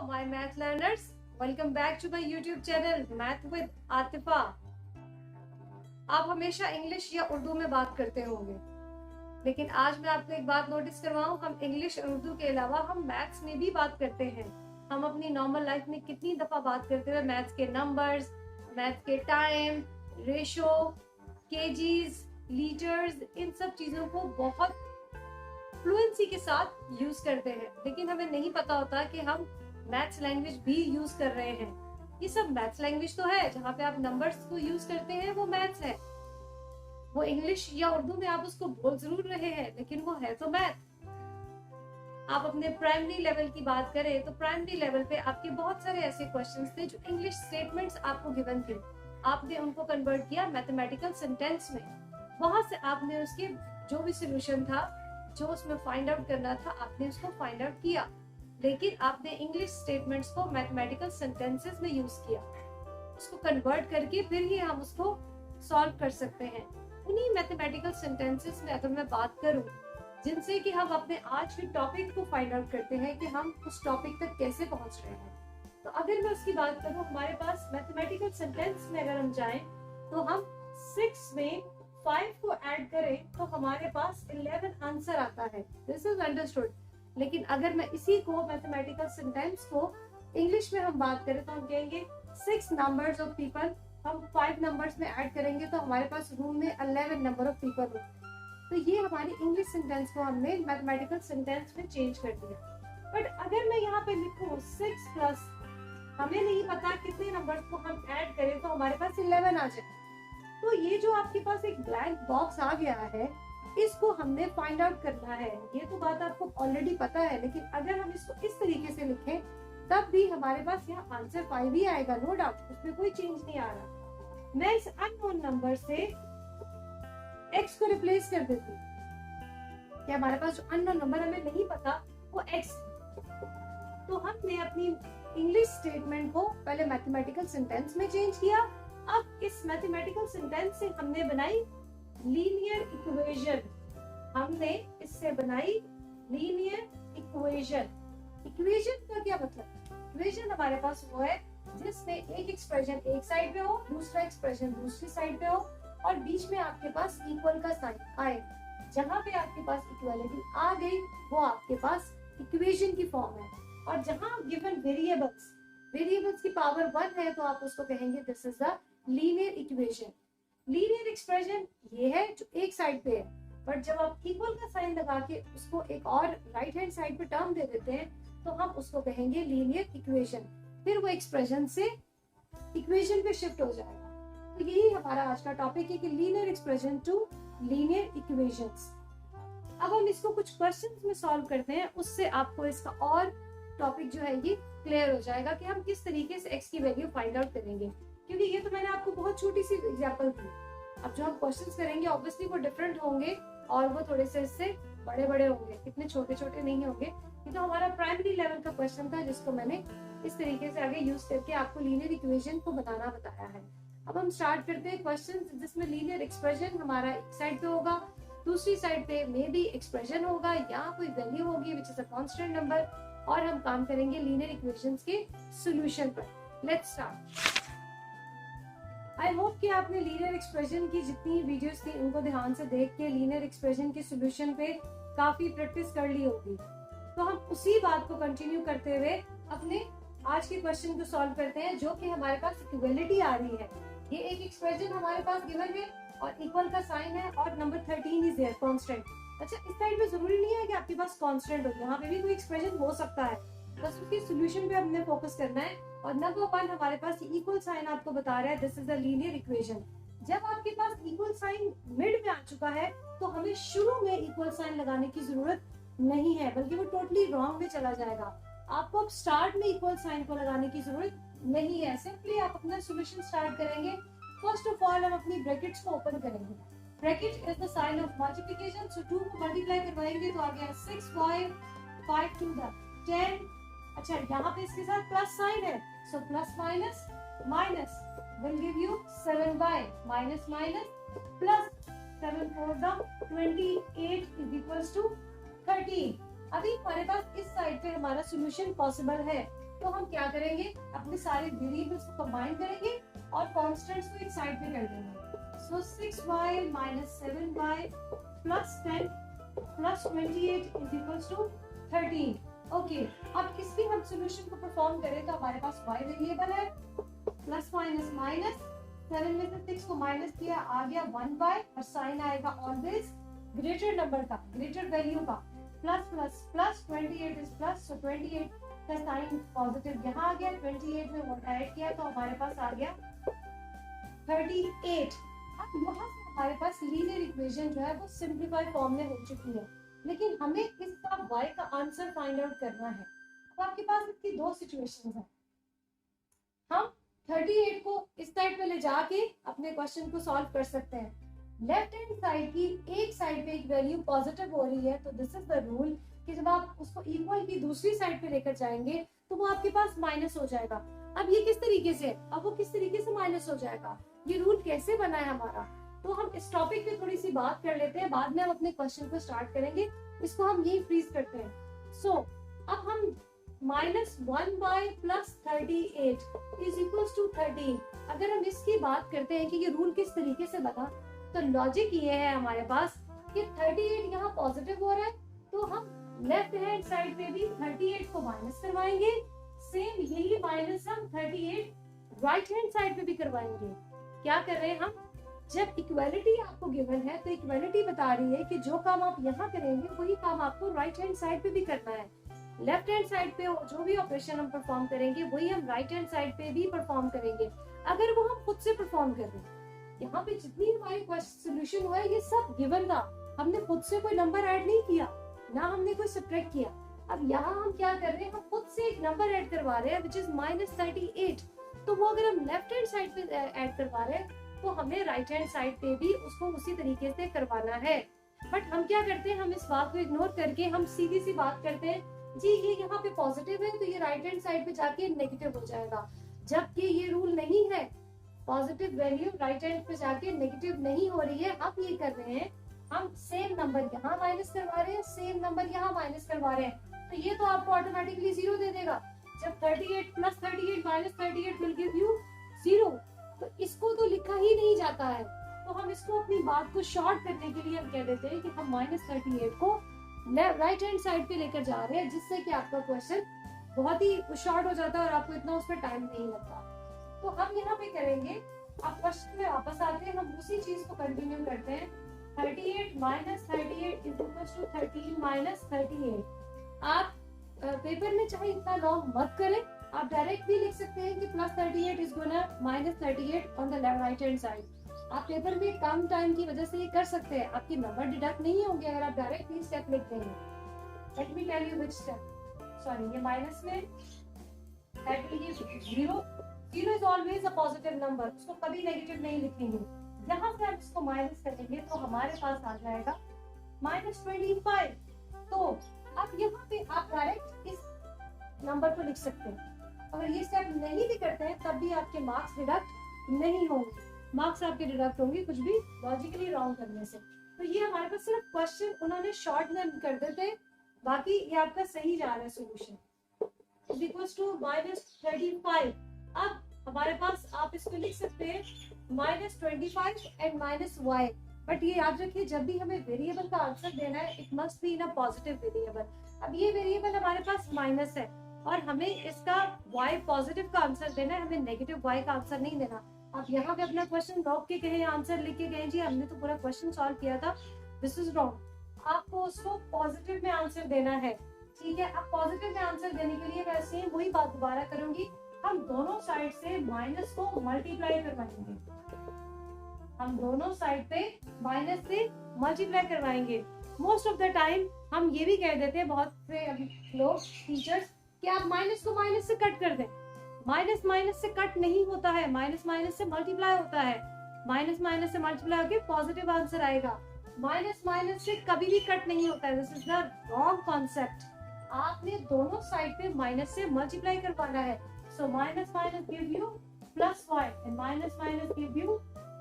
my math learners. Welcome back to my YouTube channel Math with Atifa. आप हमेशा English या उर्दू में बात करते होंगे, लेकिन आज मैं आपको एक बात नोटिस करवाऊं, हम इंग्लिश और उर्दू के अलावा हम मैथ्स में भी बात करते हैं। हम अपनी नॉर्मल लाइफ में कितनी दफा बात करते हैं मैथ्स के नंबर्स, मैथ्स के टाइम, रेशो, केजीज, लीटर्स, इन सब चीजों को बहुत फ्लुएंसी के साथ यूज करते हैं, लेकिन हमें नहीं पता होता कि हम मैथ्स लैंग्वेज भी यूज कर रहे हैं। ये सब मैथ्स लैंग्वेज तो है, जहाँ पे आप नंबर्स को यूज करते हैं वो मैथ्स है। वो इंग्लिश या उर्दू में आप उसको बोल जरूर रहे हैं, लेकिन वो है तो मैथ। आप अपने प्राइमरी लेवल की बात करें तो प्राइमरी लेवल पे आपके बहुत सारे ऐसे क्वेश्चंस थे जो इंग्लिश स्टेटमेंट्स आपको गिवन थे, आपने उनको कन्वर्ट किया मैथमेटिकल सेंटेंस में। वहां से आपने उसके जो भी सोल्यूशन था, जो उसमें फाइंड आउट करना था, आपने उसको फाइंड आउट किया, लेकिन आपने इंग्लिश स्टेटमेंट्स को मैथमेटिकल सेंटेंसेस में यूज किया। उसको कन्वर्ट करके फिर ही हम उसको सॉल्व कर सकते हैं। उन्हीं मैथमेटिकल सेंटेंसेस में अगर मैं बात करूं, जिनसे कि हम अपने आज के टॉपिक को फाइंड आउट करते हैं कि हम उस टॉपिक तक कैसे पहुंच रहे हैं, तो अगर मैं उसकी बात करूं, हमारे पास मैथमेटिकल सेंटेंस में अगर हम जाएं तो हम 6 में 5 को ऐड करें तो हमारे पास 11 आंसर आता है। This is understood. लेकिन अगर मैं इसी को मैथमेटिकल सेंटेंस को इंग्लिश में हम बात करें तो हम कहेंगे 6 नंबर्स ऑफ पीपल, हम 5 नंबर्स में ऐड करेंगे तो हमारे पास रूम में 11 नंबर ऑफ पीपल हो। तो ये हमारी इंग्लिश सेंटेंस को हमने मैथमेटिकल सेंटेंस में चेंज कर दिया। बट अगर मैं यहाँ पे लिखूं 6 प्लस, हमें नहीं पता कितने नंबर्स को हम ऐड करें तो हमारे पास 11 आ जाए। तो ये जो आपके पास एक ब्लैंक बॉक्स आ गया है, इसको हमने फाइंड आउट करना है। ये तो बात आपको ऑलरेडी पता है, लेकिन अगर हम इसको इस तरीके से लिखें तब भी हमारे पास यहाँ आंसर 5 ही आएगा, नो डाउट, उसमें कोई चेंज नहीं आ रहा। मैं इस अननोन नंबर से x को रिप्लेस कर देती हूँ कि हमारे पास जो अननोन नंबर हमें नहीं पता वो x। तो हमने अपनी इंग्लिश स्टेटमेंट को पहले मैथमेटिकल सेंटेंस में चेंज किया। अब इस मैथमेटिकल सेंटेंस से हमने बनाई लीनियर इक्वेशन। हमने इससे बनाई लीनियर इक्वेशन। इक्वेशन का क्या मतलब? इक्वेशन हमारे पास वो है जिसमें एक एक्सप्रेशन एक साइड पे हो, दूसरा एक्सप्रेशन दूसरी साइड पे हो, और बीच में आपके पास इक्वल का साइन आए। जहाँ पे आपके पास इक्वालिटी आ गई वो आपके पास इक्वेशन की फॉर्म है। और जहाँ गिवन वेरिएबल्स की पावर 1 है तो आप उसको कहेंगे this is the linear equation. Linear expression ये है जो एक साइड पे है, बट जब आप इक्वल का साइन लगा के उसको एक और राइट हैंड साइड पे टर्म दे देते हैं तो हम उसको कहेंगे लीनियर इक्वेशन। फिर वो एक्सप्रेशन से इक्वेशन पे शिफ्ट हो जाएगा। तो यही हमारा आज का टॉपिक है कि linear expression to linear equations. अब हम इसको कुछ क्वेश्चंस में सॉल्व करते हैं, उससे आपको इसका और टॉपिक जो है ये क्लियर हो जाएगा कि हम किस तरीके से x की वैल्यू फाइंड आउट करेंगे। क्योंकि ये तो मैंने आपको बहुत छोटी सी एग्जांपल दी। अब जो हम क्वेश्चंस करेंगे ऑब्वियसली वो डिफरेंट होंगे और वो थोड़े से इससे बड़े बड़े होंगे, इतने छोटे छोटे नहीं होंगे। ये तो हमारा प्राइमरी लेवल का क्वेश्चन था जिसको मैंने इस तरीके से आगे यूज करके आपको लीनियर इक्वेशन को बताना बताया है। अब हम स्टार्ट करते हैं क्वेश्चन जिसमें लीनियर एक्सप्रेशन हमारा एक साइड पे होगा, दूसरी साइड पे मे बी एक्सप्रेशन होगा या कोई वैल्यू होगी which is a constant number, और हम काम करेंगे लीनियर इक्वेशंस के सॉल्यूशन पर। Let's start. आई होप कि आपने लीनियर एक्सप्रेशन की जितनी वीडियोस थी उनको ध्यान से देख के लीनियर एक्सप्रेशन के सॉल्यूशन पे काफी प्रैक्टिस कर ली होगी। तो हम उसी बात को कंटिन्यू करते हुए अपने आज के क्वेश्चन को सॉल्व करते हैं, जो कि हमारे पास इक्वलिटी आ रही है। ये एक एक्सप्रेशन हमारे पास गिवन है और इक्वल का साइन है और नंबर 13 इज देयर कांस्टेंट। अच्छा, इस साइड पे जरूरी नहीं है कि आपके पास कांस्टेंट हो, यहाँ पे भी कोई एक्सप्रेशन हो सकता है, बस उसके सॉल्यूशन पे हमने फोकस करना है। और नंबर 1 हमारे पास इक्वल साइन आपको बता रहा है this is the linear equation. जब आपके पास इक्वल साइन मिड में आ चुका है तो हमें शुरू में इक्वल साइन लगाने की जरूरत नहीं है, बल्कि वो टोटली रॉन्ग में चला जाएगा। आपको अब स्टार्ट में इक्वल साइन को लगाने की जरूरत नहीं है। सिंपली आप अपना सॉल्यूशन स्टार्ट करेंगे। फर्स्ट ऑफ ऑल हम अपनी ब्रैकेट्स को ओपन करेंगे। Bracket is the sign of multiplication, so 2 को मल्टीप्लाई करवाएंगे तो आ गया 6 5 2 10। अच्छा, यहाँ पे इसके साथ प्लस साइन है, so plus minus minus will give you 7y minus minus plus 7 4 28 is equals to 13। अभी हमारे पास इस साइड पे हमारा सॉल्यूशन पॉसिबल है, तो हम क्या करेंगे, अपने सारे वेरिएबल्स को कंबाइन करेंगे और कॉन्स्टेंट्स को एक साइड पे कर देंगे। So 6y minus 7y plus 10 plus 28 is equals to 13। Okay, अब इसकी हम सोल्यूशन को परफॉर्म करें तो हमारे पास y वेरिएबल है, प्लस माइनस माइनस, 7 में से 6 को माइनस किया, आ गया 1/, और साइन आएगा ऑलवेज ग्रेटर नंबर का, ग्रेटर वैल्यू का, plus plus plus, 28 is plus, so 28 का साइन पॉजिटिव यहाँ आ गया, 28 में वो ऐड किया तो हमारे पास आ गया 38। अब यहाँ से हमारे पास लीनियर इक्वेशन जो है वो सिंप्लीफाई फॉर्म में हो चुकी है, लेकिन हमें इसका y का आंसर फाइंड आउट करना है। अब आपके पास इसकी दो सिचुएशंस हैं। हम 38 को इस साइड पे ले जाके अपने क्वेश्चन को सॉल्व कर सकते हैं। लेफ्ट हैंड साइड की एक साइड पे एक वैल्यू पॉजिटिव हो रही है तो दिस इज द रूल कि जब आप उसको इक्वल की दूसरी साइड पे लेकर जाएंगे तो वो आपके पास माइनस हो जाएगा। अब ये किस तरीके से, अब वो किस तरीके से माइनस हो जाएगा, ये रूल कैसे बना है हमारा, तो हम इस टॉपिक पे थोड़ी सी बात कर लेते हैं, बाद में हम अपने क्वेश्चन को स्टार्ट करेंगे। इसको हम यही फ्रीज करते हैं। सो अब हम minus 1/, plus 38 is equals to 13। अगर हम इसकी बात करते हैं कि ये रूल किस तरीके से बना, तो लॉजिक ये है हमारे पास कि 38 यहाँ पॉजिटिव हो रहा है तो हम लेफ्ट हैंड साइड पे भी 38 को माइनस करवाएंगे, सेम यही माइनस हम 38 राइट हैंड साइड पे भी करवाएंगे। क्या कर रहे हैं हम, जब इक्वालिटी आपको गिवन है तो इक्वालिटी बता रही है कि जो काम आप यहाँ करेंगे वही काम आपको राइट हैंड साइड पे भी करना है। लेफ्ट हैंड साइड पे जो भी ऑपरेशन हम परफॉर्म करेंगे वही हम राइट हैंड साइड पे भी परफॉर्म करेंगे, अगर वो हम खुद से परफॉर्म कर रहे हैं। यहाँ पे जितनी हमारी क्वेश्चन सोल्यूशन हुआ है ये सब गिवन था, हमने खुद से कोई नंबर ऐड नहीं किया, ना हमने कोई सब्ट्रैक्ट किया। अब यहाँ हम क्या कर रहे हैं, हम खुद से एक नंबर ऐड करवा रहे हैं विच इज -38। तो वो अगर हम लेफ्ट हैंड साइड पे ऐड करवा रहे हैं तो हमें राइट हैंड साइड पे भी उसको उसी तरीके से करवाना है। बट हम क्या करते हैं, हम इस बात को इग्नोर करके हम सीधी सी बात करते हैं, जी ये यहाँ पे पॉजिटिव है तो ये राइट हैंड साइड पे जाके नेगेटिव हो जाएगा, जबकि ये रूल नहीं है। पॉजिटिव वैल्यू राइट हैंड पे जाके नेगेटिव नहीं हो रही है। हम ये कर रहे हैं, हम सेम नंबर यहाँ माइनस करवा रहे हैं, सेम नंबर यहाँ माइनस करवा रहे हैं, तो ये तो आपको ऑटोमेटिकली 0 दे देगा। जब 38 plus 38 minus 38 will give you 0, तो इसको तो लिखा ही नहीं जाता है। तो हम इसको अपनी बात को शॉर्ट करने के लिए हम कह देते हैं कि हम -38 को राइट हैंड साइड पे लेकर जा रहे हैं, जिससे कि आपका क्वेश्चन बहुत ही शॉर्ट हो जाता है और आपको इतना उस पर टाइम नहीं लगता। तो हम यहाँ पे करेंगे, अब क्वेश्चन में वापस आते हैं, हम उसी चीज को कंटिन्यू करते हैं। 38 minus 38 is equals to 13 minus 38। आप पेपर में चाहे इतना लॉन्ग मत करें, आप डायरेक्ट भी लिख सकते हैं कि plus 38 is gonna minus 38 on the right hand side. आप पेपर में कम टाइम की वजह से ये कर सकते हैं, आपके नंबर डिडक्ट नहीं होंगे अगर आप डायरेक्ट ये स्टेप लिख देंगे। Let me tell you which step. Sorry, ये माइनस में 0 is always a positive number, उसको कभी नेगेटिव नहीं लिखेंगे। यहाँ से आप इसको माइनस करेंगे तो हमारे पास आ जाएगा -25। तो अब यहाँ पे आप डायरेक्ट इस नंबर को लिख सकते हैं। अगर ये स्टेप नहीं भी करते हैं तब भी आपके मार्क्स डिडक्ट नहीं होंगे, मार्क्स आपके डिडक्ट होंगे कुछ भी लॉजिकली रॉन्ग करने से। तो ये हमारे पास सिर्फ क्वेश्चन उन्होंने शॉर्ट में कर देते, बाकी ये आपका सही जा रहा है सोल्यूशन इज इक्वल्स टू -35। अब हमारे पास आप इसको लिख सकते हैं -25 एंड -y। बट ये याद रखिए, जब भी हमें वेरिएबल का आंसर देना है it must be in a positive variable. अब ये वेरिएबल हमारे पास माइनस है और हमें इसका y पॉजिटिव का आंसर देना है, हमें नेगेटिव y का आंसर नहीं देना। आप यहाँ पे अपना क्वेश्चन रोक के कहें, आंसर लिख के कहें जी हमने तो पूरा क्वेश्चन सॉल्व किया था, दिस इज रॉन्ग। आपको उसको पॉजिटिव में आंसर देना है, ठीक है। अब पॉजिटिव में आंसर देने के लिए मैं सेम वही बात दोबारा करूंगी, हम दोनों साइड से माइनस को मल्टीप्लाई करवाएंगे, हम दोनों साइड पे माइनस से मल्टीप्लाई करवाएंगे। मोस्ट ऑफ द टाइम हम ये भी कह देते हैं बहुत से लोग टीचर्स कि आप माइनस को माइनस से कट कर दें। माइनस माइनस से कट नहीं होता है, माइनस माइनस से मल्टीप्लाई होता है, माइनस माइनस से मल्टीप्लाई होकर पॉजिटिव आंसर आएगा। माइनस माइनस से कभी भी कट नहीं होता है, this is the wrong concept. आपने दोनों साइड पे माइनस से मल्टीप्लाई करवाना है। So minus minus give you +y and minus minus give you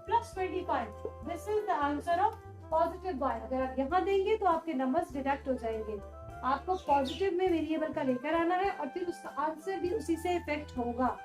+25। This is the answer of positive y। अगर आप यहाँ देंगे तो आपके नंबर्स डिडक्ट हो जाएंगे। आपको पॉजिटिव में वेरिएबल का लेकर आना है और फिर उसका आंसर भी उसी से इफेक्ट होगा।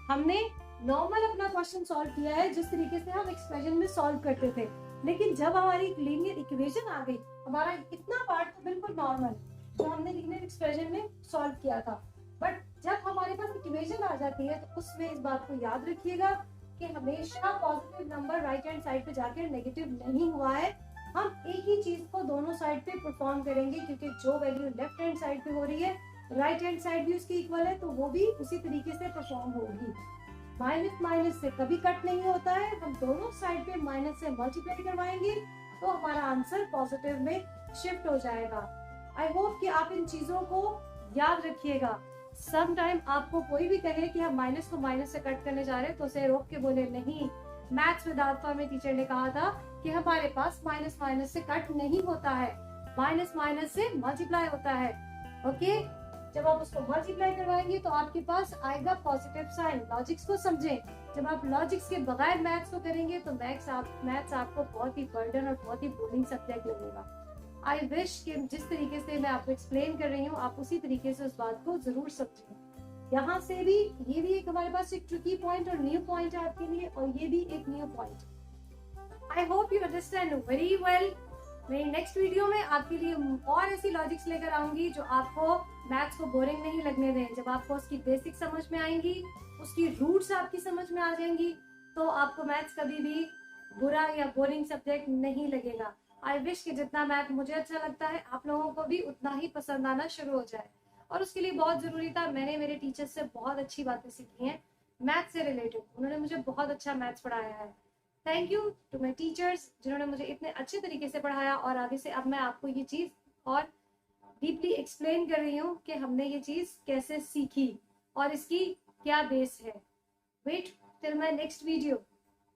हमने नॉर्मल अपना क्वेश्चन सॉल्व किया है जिस तरीके से हम एक्सप्रेशन में सॉल्व करते थे, लेकिन जब हमारी लीनियर इक्वेशन आ गई, हमारा इतना पार्ट तो बिल्कुल नॉर्मल जो हमने लीनियर एक्सप्रेशन में सॉल्व किया था, बट जब हमारे पास इक्वेशन आ जाती है तो उसमें इस बात को याद रखिएगा कि हमेशा positive number right hand side पे जाकर नेगेटिव नहीं हुआ है। हम एक ही चीज को दोनों साइड पे परफॉर्म करेंगे, क्योंकि जो वैल्यू लेफ्ट हैंड साइड पे हो रही है राइट हैंड साइड भी उसकी इक्वल है, तो वो भी उसी तरीके से परफॉर्म होगी। माइनस माइनस से कभी कट नहीं होता है, हम दोनों साइड पे माइनस से मल्टीप्लाई करवाएंगे तो हमारा आंसर पॉजिटिव में शिफ्ट हो जाएगा। आई होप कि आप इन चीजों को याद रखिएगा। सम टाइम आपको कोई भी कहे कि हम माइनस को माइनस से कट करने जा रहे हैं तो उसे रोक के बोले नहीं, मैथ्स विद अल्फा में टीचर ने कहा था कि हमारे पास माइनस माइनस से कट नहीं होता है, माइनस माइनस से मल्टीप्लाई होता है। ओके, जब आप उसको मल्टीप्लाई करवाएंगे तो आपके पास आएगा पॉजिटिव साइन। लॉजिक्स को समझें, जब आप लॉजिक्स के बगैर मैथ्स को करेंगे तो मैथ्स आपको बहुत ही बर्डन और बहुत ही बोरिंग सब्जेक्ट लगेगा। आई विश कि जिस तरीके से मैं आपको एक्सप्लेन कर रही हूँ आप उसी तरीके से उस बात को जरूर समझें। यहाँ से भी ये भी एक हमारे पास एक ट्रिकी पॉइंट और न्यू पॉइंट है आपके लिए, और ये भी एक new point. I hope you understand very well. मेरी नेक्स्ट वीडियो में आपके लिए और ऐसी लॉजिक्स लेकर आऊंगी जो आपको मैथ्स को बोरिंग नहीं लगने दें। जब आपको उसकी बेसिक समझ में आएंगी, उसकी रूट्स आपकी समझ में आ जाएंगी, तो आपको मैथ्स कभी भी बुरा या बोरिंग सब्जेक्ट नहीं लगेगा। आई विश कि जितना मैथ मुझे अच्छा लगता है आप लोगों को भी उतना ही पसंद आना शुरू हो जाए, और उसके लिए बहुत जरूरी था, मैंने मेरे टीचर से बहुत अच्छी बातें सीखी हैं मैथ्स से रिलेटेड। उन्होंने मुझे बहुत अच्छा मैथ्स पढ़ाया है। Thank you to my teachers जिन्होंने मुझे इतने अच्छे तरीके से पढ़ाया, और आगे से अब मैं आपको ये चीज और डीपली एक्सप्लेन कर रही हूँ कि हमने ये चीज कैसे सीखी और इसकी क्या बेस है। Wait till my next video.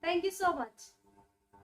Thank you so much.